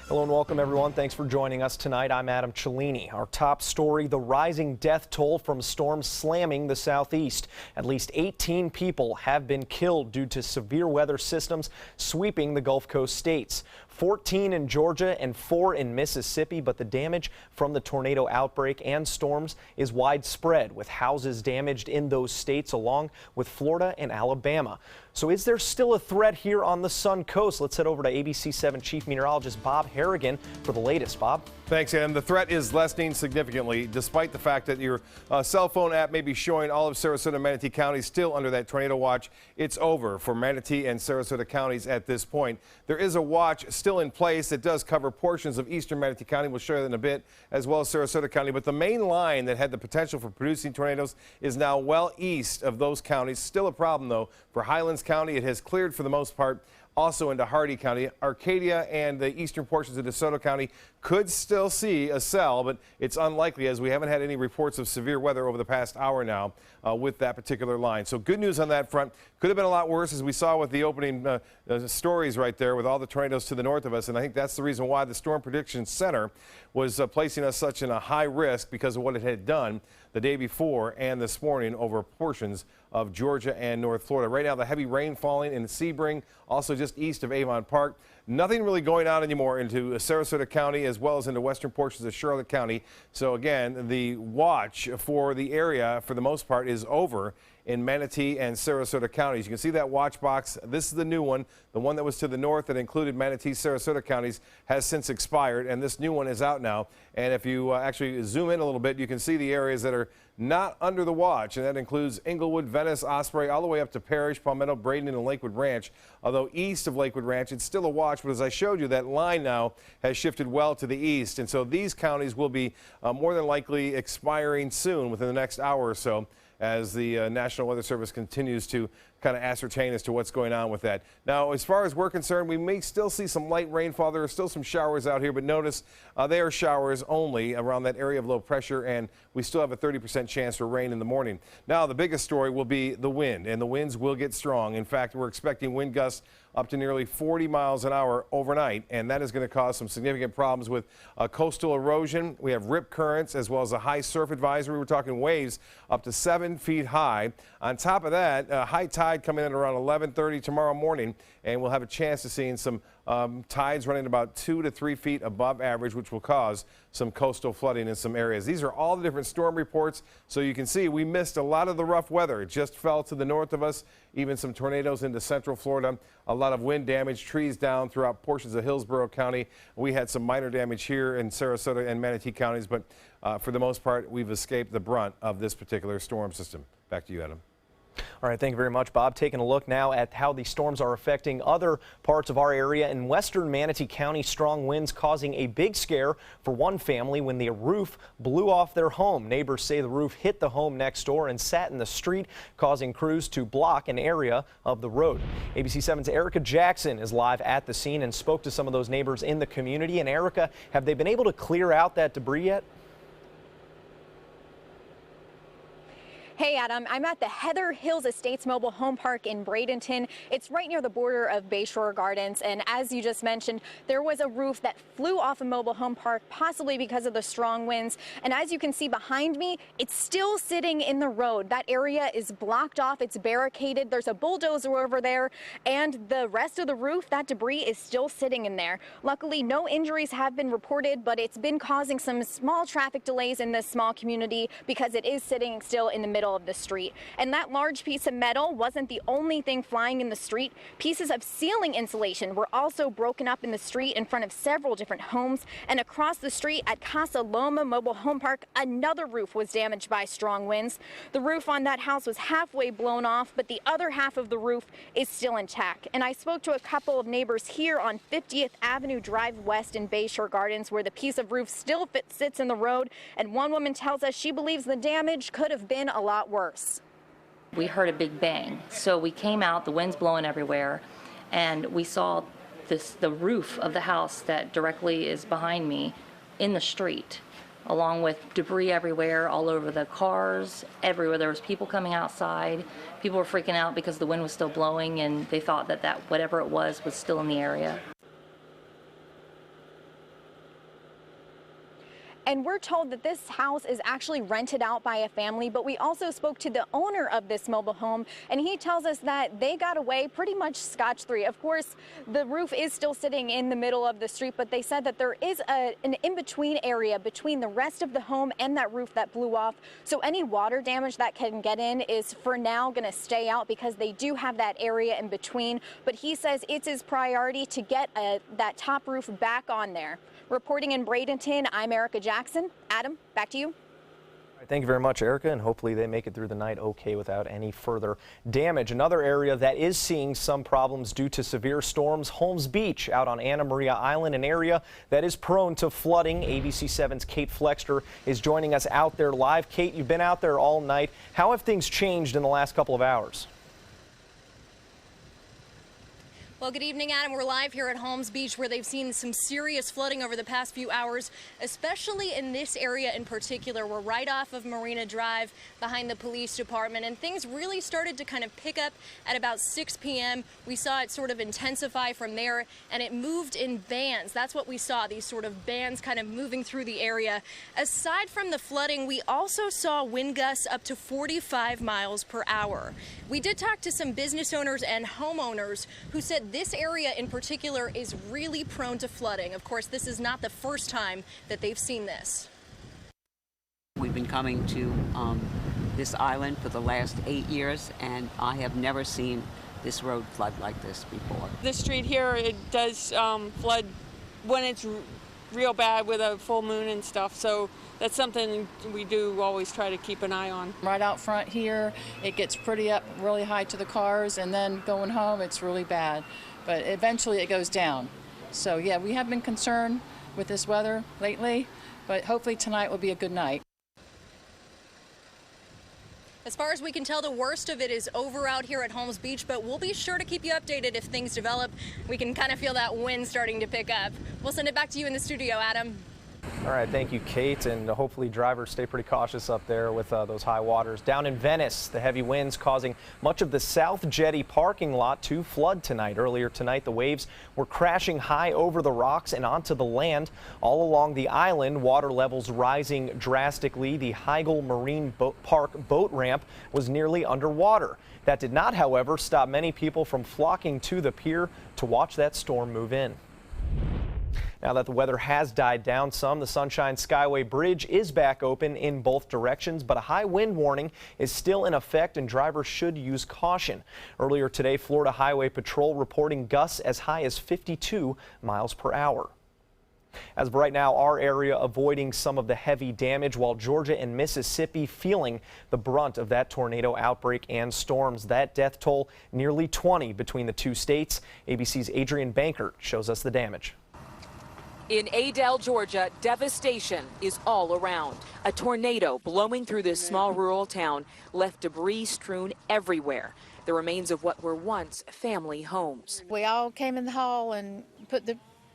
Hello and welcome, everyone. Thanks for joining us tonight. I'm Adam Cellini. Our top story, the rising death toll from storms slamming the southeast. At least 18 people have been killed due to severe weather systems sweeping the Gulf Coast states. 14 in Georgia and 4 in Mississippi, but the damage from the tornado outbreak and storms is widespread, with houses damaged in those states along with Florida and Alabama. So is there still a threat here on the Sun Coast? Let's head over to ABC 7 Chief Meteorologist Bob Harrigan for the latest. Bob? Thanks, Adam. The threat is lessening significantly, despite the fact that your cell phone app may be showing all of Sarasota and Manatee counties still under that tornado watch. It's over for Manatee and Sarasota counties at this point. There is a watch still in place that does cover portions of eastern Manatee County. We'll show you that in a bit, as well as Sarasota County. But the main line that had the potential for producing tornadoes is now well east of those counties. Still a problem, though, for Highlands County. It has cleared for the most part. Also into Hardy County. Arcadia and the eastern portions of DeSoto County could still see a cell, but it's unlikely as we haven't had any reports of severe weather over the past hour now with that particular line. So good news on that front. Could have been a lot worse, as we saw with the opening stories right there with all the tornadoes to the north of us. And I think that's the reason why the Storm Prediction Center was placing us such in a high risk because of what it had done the day before and this morning over portions of Georgia and North Florida. Right now, the heavy rain falling in Sebring, also just east of Avon Park. Nothing really going on anymore into Sarasota County as well as into western portions of Charlotte County. So again, the watch for the area for the most part is over in Manatee and Sarasota counties. You can see that watch box. This is the new one. The one that was to the north that included Manatee, Sarasota counties has since expired, and this new one is out now. And if you actually zoom in a little bit, you can see the areas that are not under the watch, and that includes Inglewood, Venice, Osprey, all the way up to Parrish, Palmetto, Braden, and Lakewood Ranch. Although east of Lakewood Ranch, it's still a watch, but as I showed you, that line now has shifted well to the east. And so these counties will be more than likely expiring soon within the next hour or so, as the National Weather Service continues to kind of ascertain as to what's going on with that. Now, as far as we're concerned, we may still see some light rainfall. There are still some showers out here, but notice they are showers only around that area of low pressure, and we still have a 30% chance for rain in the morning. Now, the biggest story will be the wind, and the winds will get strong. In fact, we're expecting wind gusts up to nearly 40 miles an hour overnight, and that is going to cause some significant problems with coastal erosion. We have rip currents as well as a high surf advisory. We're talking waves up to 7 feet high. On top of that, high tide coming in around 11:30 tomorrow morning, and we'll have a chance of seeing some tides running about 2 to 3 feet above average, which will cause some coastal flooding in some areas. These are all the different storm reports, so you can see we missed a lot of the rough weather. It just fell to the north of us, even some tornadoes into central Florida, a lot of wind damage, trees down throughout portions of Hillsborough County. We had some minor damage here in Sarasota and Manatee counties, but for the most part, we've escaped the brunt of this particular storm system. Back to you, Adam. All right, thank you very much, Bob. Taking a look now at how these storms are affecting other parts of our area. In western Manatee County, strong winds causing a big scare for one family when the roof blew off their home. Neighbors say the roof hit the home next door and sat in the street, causing crews to block an area of the road. ABC 7's Erica Jackson is live at the scene and spoke to some of those neighbors in the community. And Erica, have they been able to clear out that debris yet? Hey, Adam, I'm at the Heather Hills Estates Mobile Home Park in Bradenton. It's right near the border of Bayshore Gardens. And as you just mentioned, there was a roof that flew off a mobile home park, possibly because of the strong winds. And as you can see behind me, it's still sitting in the road. That area is blocked off. It's barricaded. There's a bulldozer over there. And the rest of the roof, that debris is still sitting in there. Luckily, no injuries have been reported, but it's been causing some small traffic delays in this small community because it is sitting still in the middle of the street. And that large piece of metal wasn't the only thing flying in the street. Pieces of ceiling insulation were also broken up in the street in front of several different homes. And across the street at Casa Loma Mobile Home Park, another roof was damaged by strong winds. The roof on that house was halfway blown off, but the other half of the roof is still intact. And I spoke to a couple of neighbors here on 50th Avenue Drive West in Bayshore Gardens, where the piece of roof still sits in the road. And one woman tells us she believes the damage could have been a lot worse. We heard a big bang, so we came out, the wind's blowing everywhere, and we saw the roof of the house that directly is behind me in the street, along with debris everywhere, all over the cars, everywhere. There was people coming outside. People were freaking out because the wind was still blowing, and they thought that whatever it was still in the area. And we're told that this house is actually rented out by a family, but we also spoke to the owner of this mobile home, and he tells us that they got away pretty much scotch-free. Of course, the roof is still sitting in the middle of the street, but they said that there is an in-between area between the rest of the home and that roof that blew off. So any water damage that can get in is for now going to stay out because they do have that area in between. But he says it's his priority to get that top roof back on there. Reporting in Bradenton, I'm Erica Jackson. Adam, back to you. Thank you very much, Erica, and hopefully they make it through the night okay without any further damage. Another area that is seeing some problems due to severe storms, Holmes Beach out on Anna Maria Island, an area that is prone to flooding. ABC 7's Kate Flexter is joining us out there live. Kate, you've been out there all night. How have things changed in the last couple of hours? Well, good evening, Adam. We're live here at Holmes Beach, where they've seen some serious flooding over the past few hours, especially in this area in particular. We're right off of Marina Drive behind the police department, and things really started to kind of pick up at about 6 p.m. We saw it sort of intensify from there, and it moved in bands. That's what we saw, these sort of bands kind of moving through the area. Aside from the flooding, we also saw wind gusts up to 45 miles per hour. We did talk to some business owners and homeowners who said this area in particular is really prone to flooding. Of course, this is not the first time that they've seen this. We've been coming to this island for the last 8 years, and I have never seen this road flood like this before. This street here, it does flood when it's real bad with a full moon and stuff, so that's something we do always try to keep an eye on. Right out front here, it gets pretty up really high to the cars, and then going home, it's really bad. But eventually it goes down. So yeah, we have been concerned with this weather lately, but hopefully tonight will be a good night. As far as we can tell, the worst of it is over out here at Holmes Beach, but we'll be sure to keep you updated if things develop. We can kind of feel that wind starting to pick up. We'll send it back to you in the studio, Adam. All right, thank you, Kate, and hopefully drivers stay pretty cautious up there with those high waters. Down in Venice, the heavy winds causing much of the South Jetty parking lot to flood tonight. Earlier tonight, the waves were crashing high over the rocks and onto the land. All along the island, water levels rising drastically. The Heigl Marine Park boat ramp was nearly underwater. That did not, however, stop many people from flocking to the pier to watch that storm move in. Now that the weather has died down some, the Sunshine Skyway Bridge is back open in both directions, but a high wind warning is still in effect and drivers should use caution. Earlier today, Florida Highway Patrol reporting gusts as high as 52 miles per hour. As of right now, our area avoiding some of the heavy damage, while Georgia and Mississippi feeling the brunt of that tornado outbreak and storms. That death toll nearly 20 between the two states. ABC's Adrian Bankert shows us the damage. In Adel, Georgia, devastation is all around. A tornado blowing through this small rural town left debris strewn everywhere. The remains of what were once family homes. We all came in the hall and put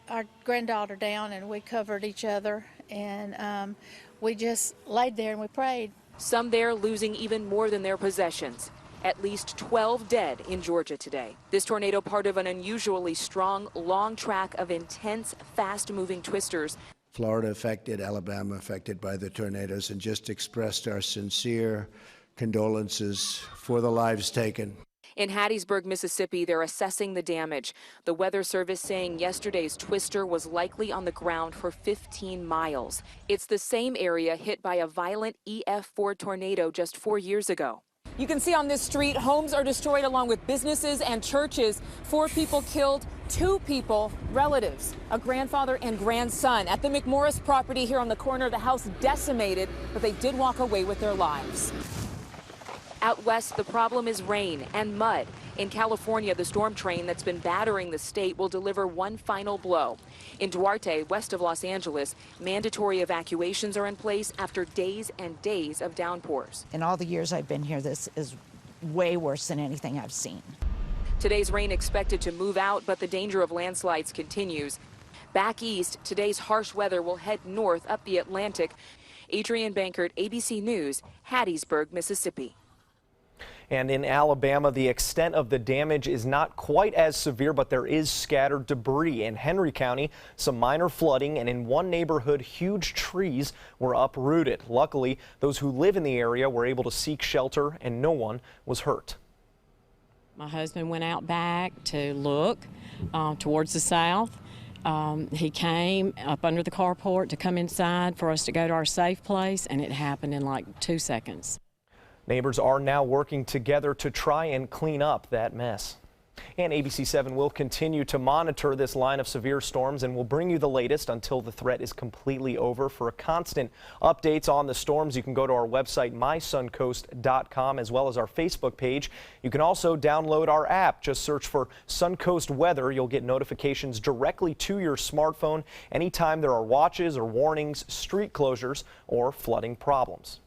our granddaughter down, and we covered each other, and we just laid there and we prayed. Some there losing even more than their possessions. At least 12 dead in Georgia today. This tornado part of an unusually strong, long track of intense, fast-moving twisters. Florida affected, Alabama affected by the tornadoes, and just expressed our sincere condolences for the lives taken. In Hattiesburg, Mississippi, they're assessing the damage. The Weather Service saying yesterday's twister was likely on the ground for 15 miles. It's the same area hit by a violent EF4 tornado just 4 years ago. You can see on this street, homes are destroyed along with businesses and churches. 4 people killed, 2 people, relatives, a grandfather and grandson. At the McMorris property here on the corner, the house decimated, but they did walk away with their lives. Out west, the problem is rain and mud. In California, the storm train that's been battering the state will deliver one final blow. In Duarte, west of Los Angeles, mandatory evacuations are in place after days and days of downpours. In all the years I've been here, this is way worse than anything I've seen. Today's rain expected to move out, but the danger of landslides continues. Back east, today's harsh weather will head north up the Atlantic. Adrian Bankert, ABC News, Hattiesburg, Mississippi. And in Alabama, the extent of the damage is not quite as severe, but there is scattered debris. In Henry County, some minor flooding, and in one neighborhood, huge trees were uprooted. Luckily, those who live in the area were able to seek shelter, and no one was hurt. My husband went out back to look towards the south. He came up under the carport to come inside for us to go to our safe place, and it happened in like 2 seconds. Neighbors are now working together to try and clean up that mess. And ABC 7 will continue to monitor this line of severe storms and will bring you the latest until the threat is completely over. For constant updates on the storms, you can go to our website, mysuncoast.com, as well as our Facebook page. You can also download our app. Just search for Suncoast Weather. You'll get notifications directly to your smartphone anytime there are watches or warnings, street closures, or flooding problems.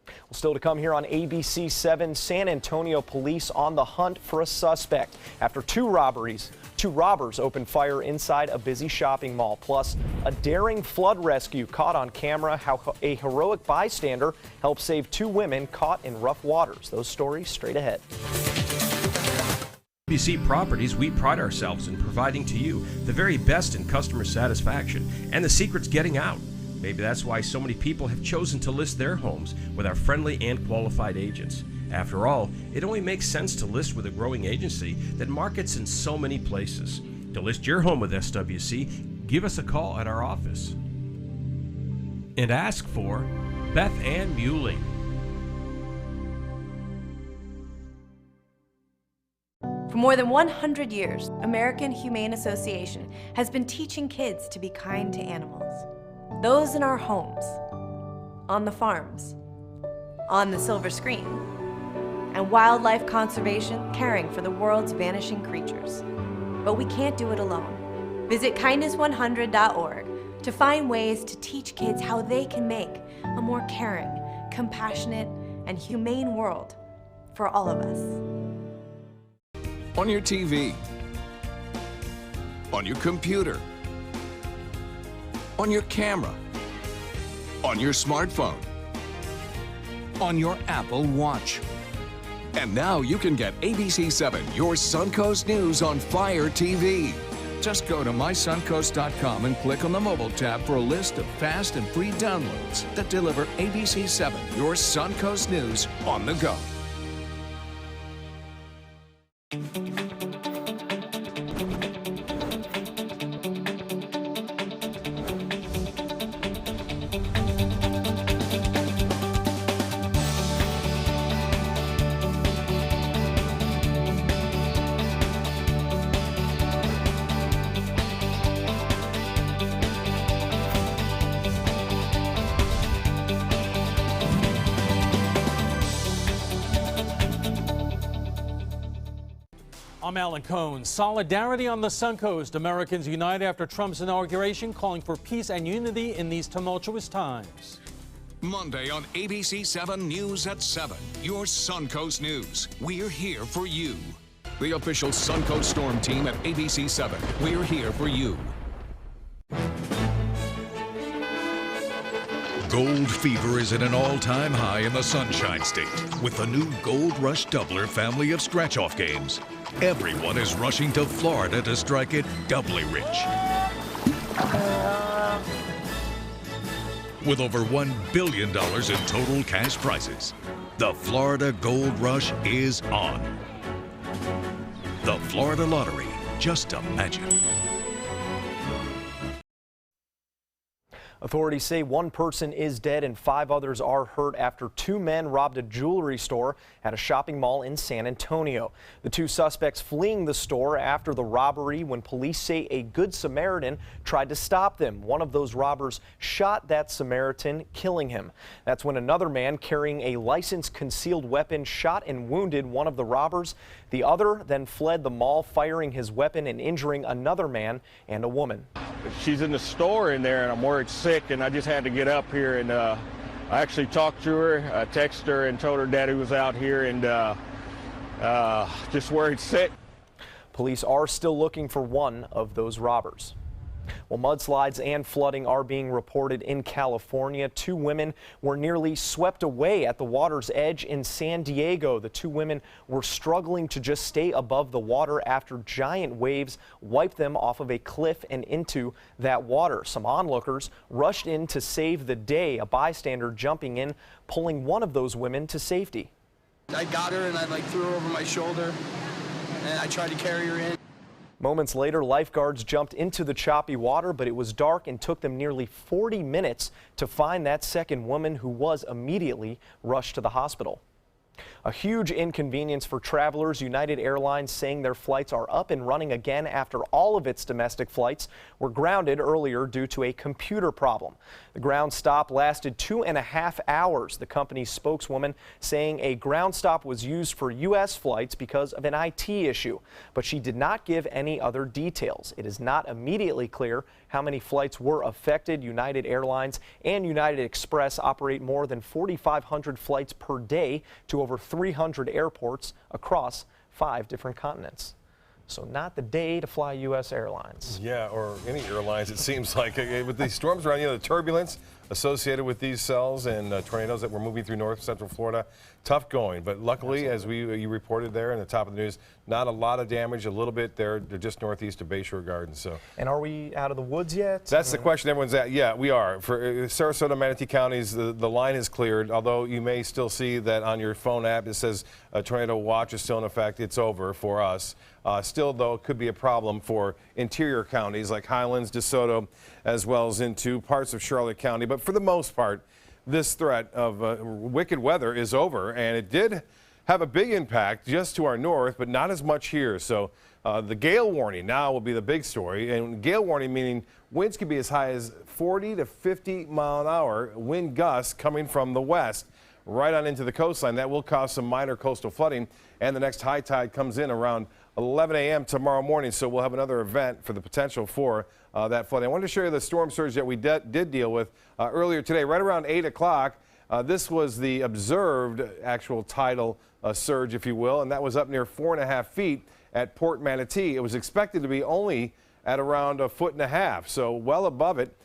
Well, still to come here on ABC 7, San Antonio police on the hunt for a suspect after two robbers opened fire inside a busy shopping mall. Plus, a daring flood rescue caught on camera, how a heroic bystander helped save two women caught in rough waters. Those stories straight ahead. ABC Properties, we pride ourselves in providing to you the very best in customer satisfaction, and the secret's getting out. Maybe that's why so many people have chosen to list their homes with our friendly and qualified agents. After all, it only makes sense to list with a growing agency that markets in so many places. To list your home with SWC, give us a call at our office. And ask for Beth Ann Muley. For more than 100 years, American Humane Association has been teaching kids to be kind to animals. Those in our homes, on the farms, on the silver screen, and wildlife conservation, caring for the world's vanishing creatures. But we can't do it alone. Visit kindness100.org to find ways to teach kids how they can make a more caring, compassionate, and humane world for all of us. On your TV, on your computer, on your camera, on your smartphone, on your Apple Watch. And now you can get ABC 7, your Suncoast News on Fire TV. Just go to mysuncoast.com and click on the mobile tab for a list of fast and free downloads that deliver ABC 7, your Suncoast News on the go. I'm Alan Cohn. Solidarity on the Suncoast. Americans unite after Trump's inauguration, calling for peace and unity in these tumultuous times. Monday on ABC 7 News at 7. Your Suncoast News. We're here for you. The official Suncoast Storm team at ABC 7. We're here for you. Gold fever is at an all-time high in the Sunshine State with the new Gold Rush Doubler family of scratch-off games. Everyone is rushing to Florida to strike it doubly rich. With over $1 billion in total cash prizes, the Florida Gold Rush is on. The Florida Lottery, just imagine. Authorities say one person is dead and 5 others are hurt after 2 men robbed a jewelry store at a shopping mall in San Antonio. The 2 suspects fleeing the store after the robbery when police say a Good Samaritan tried to stop them. One of those robbers shot that Samaritan, killing him. That's when another man carrying a licensed concealed weapon shot and wounded one of the robbers. The other then fled the mall, firing his weapon and injuring another man and a woman. She's in the store in there and I'm worried sick, and I just had to get up here, and I actually talked to her, I texted her and told her Daddy was out here, and just worried sick. Police are still looking for one of those robbers. Well, mudslides and flooding are being reported in California. 2 women were nearly swept away at the water's edge in San Diego. The 2 women were struggling to just stay above the water after giant waves wiped them off of a cliff and into that water. Some onlookers rushed in to save the day, a bystander jumping in, pulling one of those women to safety. I got her and I threw her over my shoulder and I tried to carry her in. Moments later, lifeguards jumped into the choppy water, but it was dark and took them nearly 40 minutes to find that second woman, who was immediately rushed to the hospital. A huge inconvenience for travelers. United Airlines saying their flights are up and running again after all of its domestic flights were grounded earlier due to a computer problem. The ground stop lasted 2.5 hours. The company's spokeswoman saying a ground stop was used for U.S. flights because of an IT issue, but she did not give any other details. It is not immediately clear how many flights were affected. United Airlines and United Express operate more than 4,500 flights per day to over 300 airports across 5 different continents. So not the day to fly U.S. Airlines. Yeah, or any airlines, it seems like. With these storms around, the turbulence associated with these cells and tornadoes that were moving through north central Florida, tough going. But luckily, as you reported there in the top of the news, not a lot of damage, a little bit there. They're just northeast of Bayshore Gardens. So. And are we out of the woods yet? That's the question everyone's at. Yeah, we are. For Sarasota, Manatee counties, the line is cleared, although you may still see that on your phone app it says a tornado watch is still in effect. It's over for us. Still, though, it could be a problem for interior counties like Highlands, DeSoto, as well as into parts of Charlotte County. But for the most part, this threat of wicked weather is over, and it did have a big impact just to our north, but not as much here. So the gale warning now will be the big story. And gale warning meaning winds could be as high as 40 to 50 mile an hour wind gusts coming from the west right on into the coastline. That will cause some minor coastal flooding, and the next high tide comes in around 11 a.m. tomorrow morning, so we'll have another event for the potential for that flooding. I wanted to show you the storm surge that we did deal with earlier today, right around 8 o'clock. This was the observed actual tidal surge, if you will, and that was up near 4.5 feet at Port Manatee. It was expected to be only at around 1.5 feet, so well above it,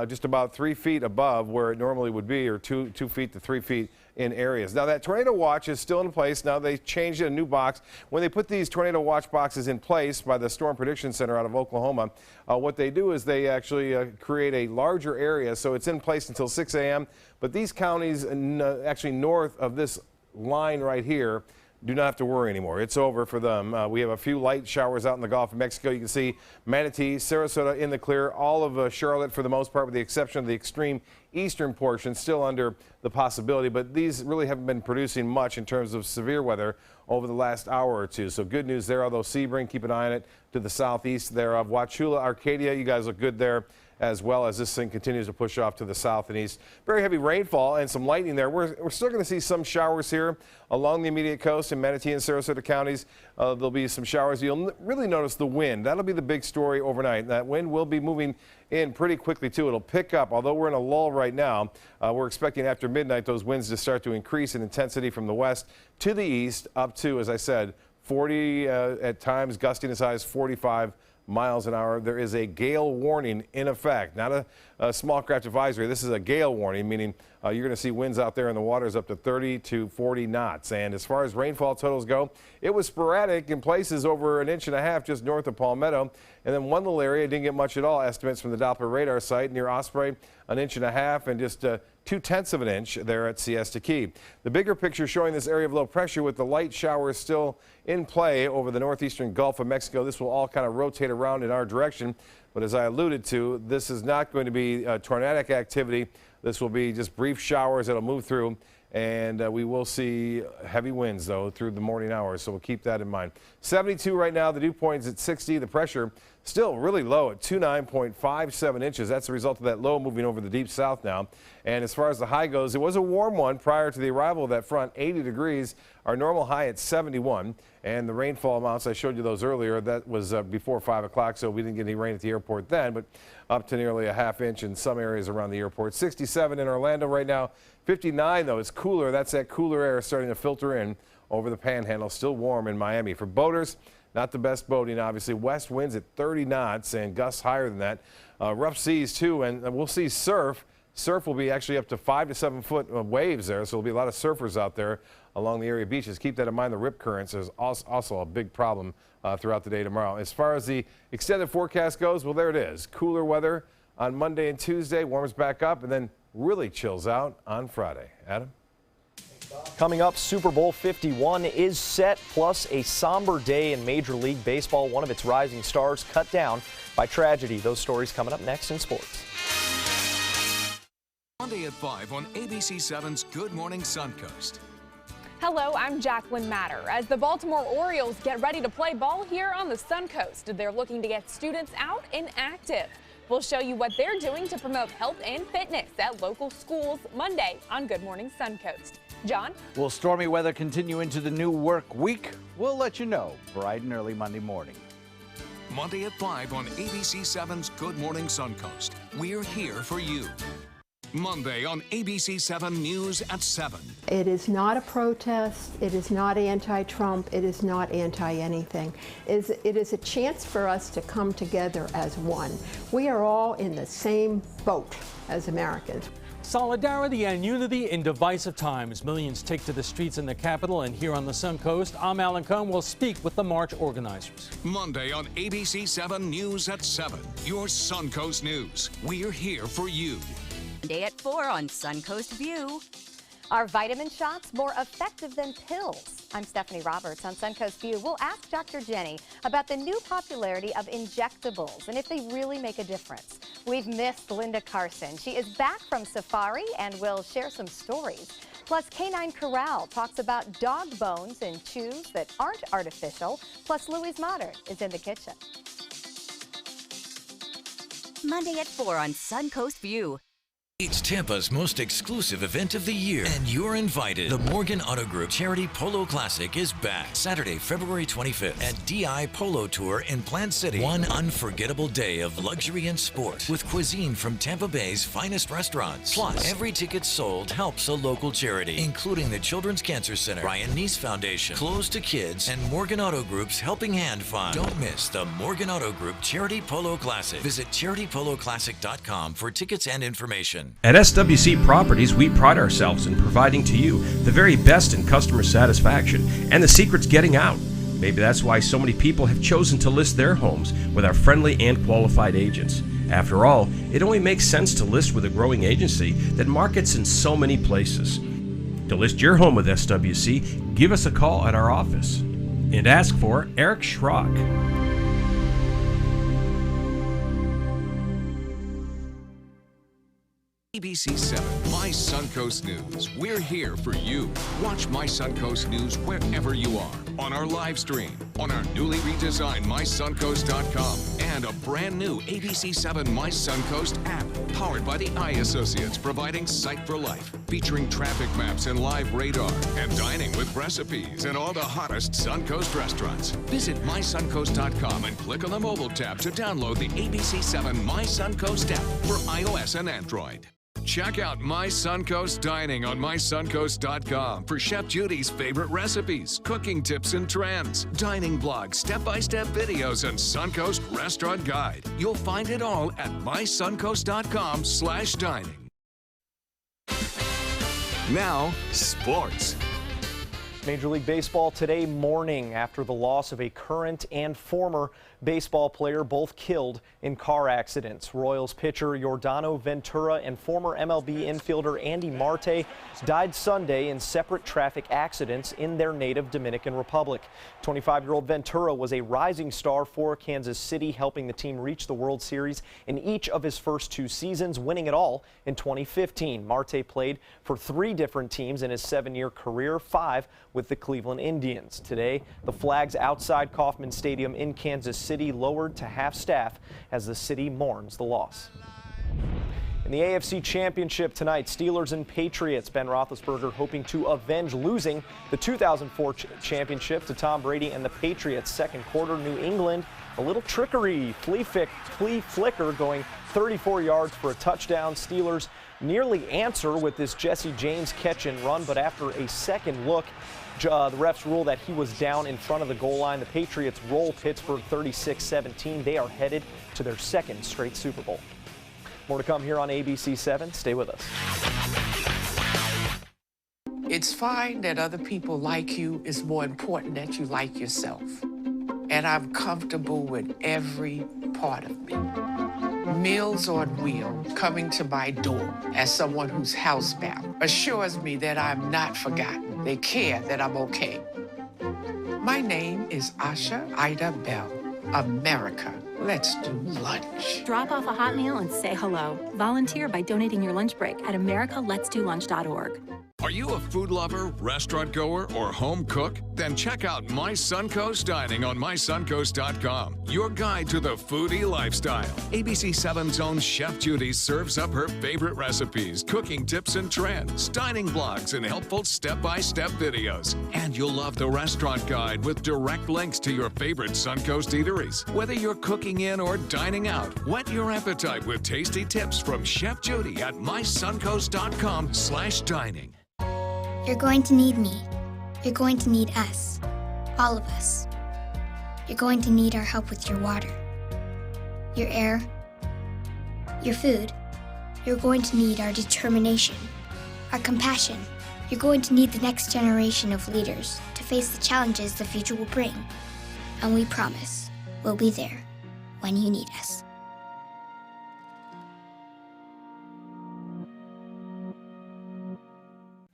just about 3 feet above where it normally would be, or 2 feet to 3 feet in areas. Now that tornado watch is still in place. Now they changed it, a new box. When they put these tornado watch boxes in place by the Storm Prediction Center out of Oklahoma, what they do is they actually create a larger area, so it's in place until 6 a.m. But these counties actually north of this line right here do not have to worry anymore. It's over for them. We have a few light showers out in the Gulf of Mexico. You can see Manatee, Sarasota in the clear. All of Charlotte, for the most part, with the exception of the extreme eastern portion, still under the possibility. But these really haven't been producing much in terms of severe weather over the last hour or two. So good news there, although Sebring, keep an eye on it to the southeast thereof. Wauchula, Arcadia, you guys look good there as well as this thing continues to push off to the south and east. Very heavy rainfall and some lightning there. We're still going to see some showers here along the immediate coast in Manatee and Sarasota counties. There'll be some showers. You'll really notice the wind. That'll be the big story overnight. That wind will be moving in pretty quickly too. It'll pick up. Although we're in a lull right now, we're expecting after midnight those winds to start to increase in intensity from the west to the east up to, as I said, 40 at times, gusting as high as 45 miles an hour. There is a gale warning in effect, not a small craft advisory. This is a gale warning, meaning you're going to see winds out there in the waters up to 30 to 40 knots. And as far as rainfall totals go, it was sporadic in places over 1.5 inches just north of Palmetto. And then one little area didn't get much at all. Estimates from the Doppler radar site near Osprey, 1.5 inches and just 0.2 inches there at Siesta Key. The bigger picture showing this area of low pressure with the light showers still in play over the northeastern Gulf of Mexico. This will all kind of rotate around in our direction. But as I alluded to, this is not going to be tornadic activity. This will be just brief showers that'll move through. And we will see heavy winds, though, through the morning hours, so we'll keep that in mind. 72 right now. The dew point is at 60. The pressure still really low at 29.57 inches. That's the result of that low moving over the deep south now. And as far as the high goes, it was a warm one prior to the arrival of that front, 80 degrees. Our normal high at 71. And the rainfall amounts, I showed you those earlier, that was before 5 o'clock, so we didn't get any rain at the airport then, but up to nearly 1/2 inch in some areas around the airport. 67 in Orlando right now. 59, though, it's cooler. That's that cooler air starting to filter in over the panhandle. Still warm in Miami. For boaters, not the best boating, obviously. West winds at 30 knots and gusts higher than that. rough seas too, and we'll see surf. Surf will be actually up to 5 to 7 foot waves there, so there'll be a lot of surfers out there along the area beaches. Keep that in mind. The rip currents is also a big problem throughout the day tomorrow. As far as the extended forecast goes, well, there it is. Cooler weather on Monday and Tuesday, warms back up, and then really chills out on Friday. Adam? Coming up, Super Bowl 51 is set, plus a somber day in Major League Baseball. One of its rising stars cut down by tragedy. Those stories coming up next in sports. Monday at 5 on ABC7's Good Morning Suncoast. Hello, I'm Jacqueline Matter. As the Baltimore Orioles get ready to play ball here on the Suncoast, they're looking to get students out and active. We'll show you what they're doing to promote health and fitness at local schools Monday on Good Morning Suncoast. John? Will stormy weather continue into the new work week? We'll let you know bright and early Monday morning. Monday at 5 on ABC7's Good Morning Suncoast. We're here for you. Monday on ABC7 News at 7. It is not a protest. It is not anti-Trump. It is not anti-anything. It is a chance for us to come together as one. We are all in the same boat as Americans. Solidarity and unity in divisive times. Millions take to the streets in the capital, and here on the Suncoast, I'm Alan Cohn. Will speak with the march organizers. Monday on ABC7 News at 7. Your Suncoast News. We're here for you. Monday at 4 on Suncoast View. Are vitamin shots more effective than pills? I'm Stephanie Roberts on Suncoast View. We'll ask Dr. Jenny about the new popularity of injectables and if they really make a difference. We've missed Linda Carson. She is back from safari and will share some stories. Plus, Canine Corral talks about dog bones and chews that aren't artificial. Plus, Louise Modern is in the kitchen. Monday at 4 on Suncoast View. It's Tampa's most exclusive event of the year, and you're invited. The Morgan Auto Group Charity Polo Classic is back Saturday, February 25th at DI Polo Tour in Plant City. One unforgettable day of luxury and sport with cuisine from Tampa Bay's finest restaurants. Plus, every ticket sold helps a local charity, including the Children's Cancer Center, Brian Neese Foundation, Close to Kids, and Morgan Auto Group's Helping Hand Fund. Don't miss the Morgan Auto Group Charity Polo Classic. Visit charitypoloclassic.com for tickets and information. At SWC Properties, we pride ourselves in providing to you the very best in customer satisfaction, and the secret's getting out. Maybe that's why so many people have chosen to list their homes with our friendly and qualified agents. After all, it only makes sense to list with a growing agency that markets in so many places. To list your home with SWC, give us a call at our office and ask for Eric Schrock. ABC7, My Suncoast News. We're here for you. Watch My Suncoast News wherever you are. On our live stream, on our newly redesigned MySuncoast.com, and a brand new ABC7 My Suncoast app, powered by the Eye Associates, providing sight for life, featuring traffic maps and live radar, and dining with recipes and all the hottest Suncoast restaurants. Visit MySuncoast.com and click on the mobile tab to download the ABC7 My Suncoast app for iOS and Android. Check out My Suncoast Dining on MySuncoast.com for Chef Judy's favorite recipes, cooking tips and trends, dining blogs, step-by-step videos, and Suncoast Restaurant Guide. You'll find it all at MySuncoast.com/dining. Now, sports. Major League Baseball today morning after the loss of a current and former baseball player, both killed in car accidents. Royals pitcher Yordano Ventura and former MLB infielder Andy Marte died Sunday in separate traffic accidents in their native Dominican Republic. 25-year-old Ventura was a rising star for Kansas City, helping the team reach the World Series in each of his first 2 seasons, winning it all in 2015. Marte played for 3 different teams in his 7-year career, 5 with the Cleveland Indians. Today, the flags outside Kauffman Stadium in Kansas City lowered to half-staff as the city mourns the loss. In the AFC Championship tonight, Steelers and Patriots. Ben Roethlisberger hoping to avenge losing the 2004 championship to Tom Brady and the Patriots. Second quarter, New England, a little trickery, flea flicker going 34 yards for a touchdown. Steelers nearly answer with this Jesse James catch and run, but after a second look, The refs rule that he was down in front of the goal line. The Patriots roll Pittsburgh 36-17. They are headed to their second straight Super Bowl. More to come here on ABC 7. Stay with us. It's fine that other people like you. It's more important that you like yourself. And I'm comfortable with every part of me. Meals on Wheels coming to my door as someone who's housebound assures me that I'm not forgotten. They care that I'm okay. My name is Asha Ida Bell. America, let's do lunch. Drop off a hot meal and say hello. Volunteer by donating your lunch break at americaletsdolunch.org. Are you a food lover, restaurant goer, or home cook? Then check out My Suncoast Dining on mysuncoast.com, your guide to the foodie lifestyle. ABC 7's own Chef Judy serves up her favorite recipes, cooking tips and trends, dining blogs, and helpful step-by-step videos. And you'll love the restaurant guide with direct links to your favorite Suncoast eateries. Whether you're cooking in or dining out, whet your appetite with tasty tips from Chef Judy at mysuncoast.com/dining. You're going to need me. You're going to need us. All of us. You're going to need our help with your water, your air, your food. You're going to need our determination, our compassion. You're going to need the next generation of leaders to face the challenges the future will bring. And we promise we'll be there when you need us.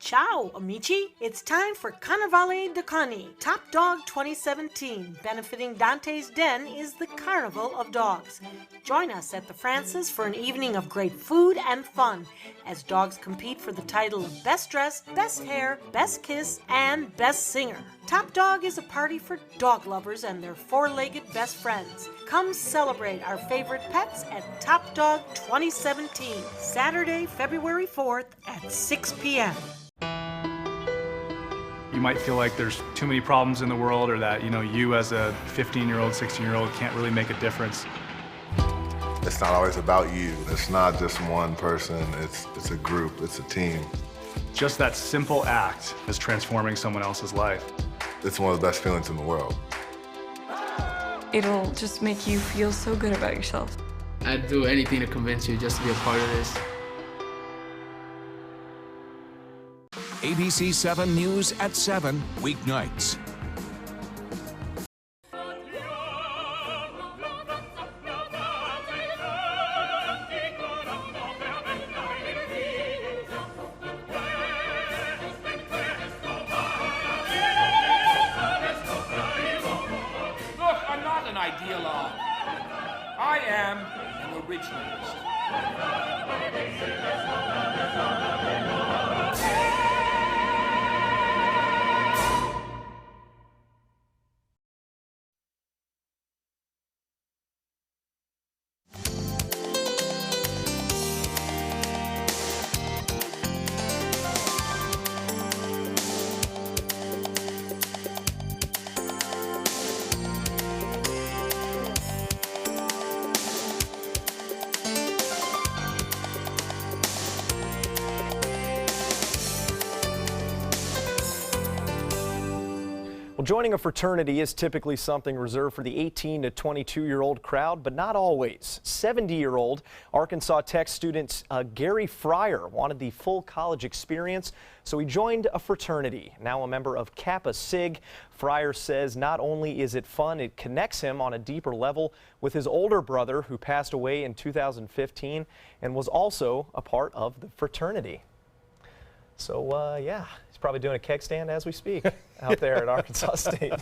Ciao, amici! It's time for Carnevale de Cani, Top Dog 2017. Benefiting Dante's Den is the Carnival of Dogs. Join us at the Francis for an evening of great food and fun as dogs compete for the title of Best Dress, Best Hair, Best Kiss, and Best Singer. Top Dog is a party for dog lovers and their four-legged best friends. Come celebrate our favorite pets at Top Dog 2017, Saturday, February 4th at 6 p.m. You might feel like there's too many problems in the world, or that, you as a 15-year-old, 16-year-old can't really make a difference. It's not always about you. It's not just one person. It's a group. It's a team. Just that simple act is transforming someone else's life. It's one of the best feelings in the world. It'll just make you feel so good about yourself. I'd do anything to convince you just to be a part of this. ABC 7 News at 7, weeknights. Look, I'm not an ideologue. I am an originalist. Well, joining a fraternity is typically something reserved for the 18 to 22-year-old crowd, but not always. 70-year-old Arkansas Tech student Gary Fryer wanted the full college experience, so he joined a fraternity. Now a member of Kappa Sig, Fryer says not only is it fun, it connects him on a deeper level with his older brother who passed away in 2015 and was also a part of the fraternity. So, yeah, he's probably doing a keg stand as we speak out there at Arkansas State.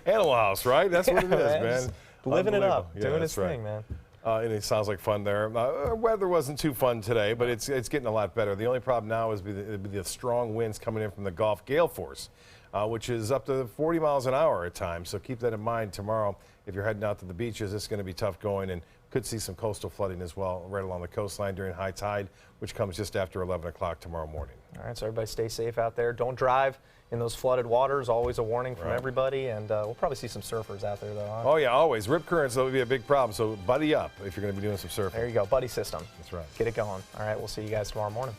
Animal House, right? That's what it is, man. Living it up, Yeah, doing his that's right. thing, man. And it sounds like fun there. Weather wasn't too fun today, but it's getting a lot better. The only problem now is the strong winds coming in from the Gulf gale force, which is up to 40 miles an hour at times. So keep that in mind tomorrow. If you're heading out to the beaches, it's going to be tough going, and could see some coastal flooding as well right along the coastline during high tide, which comes just after 11 o'clock tomorrow morning. All right, so everybody stay safe out there. Don't drive in those flooded waters. Always a warning from everybody, and we'll probably see some surfers out there, though. Huh? Oh, yeah, always. Rip currents, that would be a big problem, so buddy up if you're going to be doing some surfing. There you go, buddy system. That's right. Get it going. All right, we'll see you guys tomorrow morning.